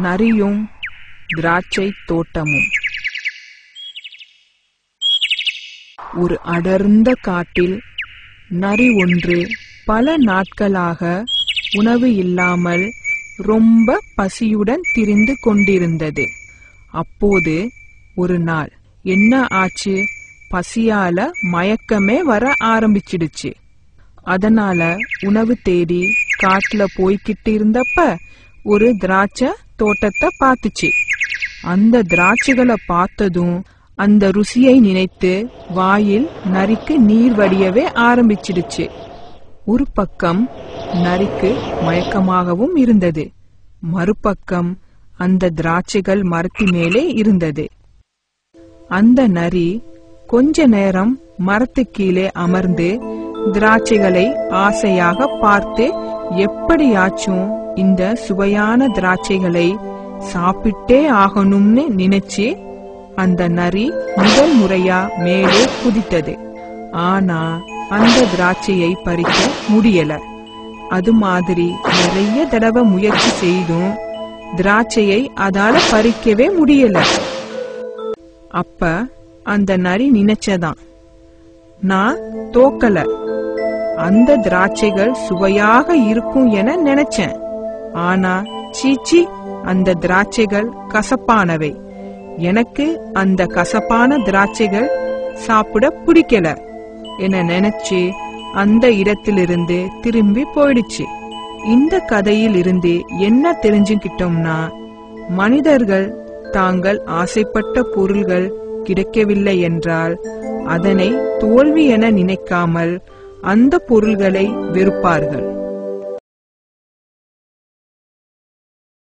நரியும் திராட்சை தோட்டமும். ஒரு அடர்ந்த காட்டில் நரி ஒன்று பல நாட்களாக உணவு இல்லாமல் ரொம்ப பசியுடன் திரிந்து கொண்டிருந்தது. அப்போது ஒரு நாள் என்ன ஆச்சு, பசியால மயக்கமே வர ஆரம்பிச்சிடுச்சு. அதனால உணவு தேடி காட்டுல போய்கிட்டு இருந்தப்ப ஒரு திராட்சை தோட்டத்தை பார்த்துச்சு. அந்த திராட்சைகளை பார்த்ததும் அந்த ருசியை நினைத்து வாயில் நரிக்கு நீர் வடியவே ஆரம்பிச்சிடுச்சு. ஒரு பக்கம் நரிக்கு மயக்கமாகவும் இருந்தது, மறுபக்கம் அந்த திராட்சைகள் மரத்து மேலே இருந்தது. அந்த நரி கொஞ்ச நேரம் மரத்து கீழே அமர்ந்து திராட்சைகளை ஆசையாக பார்த்து எப்படியாச்சும் இந்த சுவையான திராட்சைகளை சாப்பிட்டே ஆகணும்னு நினைச்சு அந்த நரி முதல் முறையா மேலே குதித்தது. ஆனா அந்த திராட்சையை பறிக்க முடியல. அது மாதிரி நிறைய தடவை முயற்சி செய்தும் திராட்சையை அதால பறிக்கவே முடியல. அப்ப அந்த நரி நினைச்சதான், நான் தோக்கல, அந்த திராட்சைகள் சுவையாக இருக்கும் என நினைச்சேன். ஆனா சீச்சி, அந்த திராட்சைகள் கசப்பானவை, எனக்கு அந்த கசப்பான திராட்சைகள் சாப்பிட பிடிக்கல என நினைச்சு அந்த இடத்திலிருந்து திரும்பி போயிடுச்சு. இந்த கதையில் இருந்து என்ன தெரிஞ்சுக்கிட்டோம்னா, மனிதர்கள் தாங்கள் ஆசைப்பட்ட பொருள்கள் கிடைக்கவில்லை என்றால் அதனை தோல்வி என நினைக்காமல் அந்த பொருள்களை வெறுப்பார்கள்.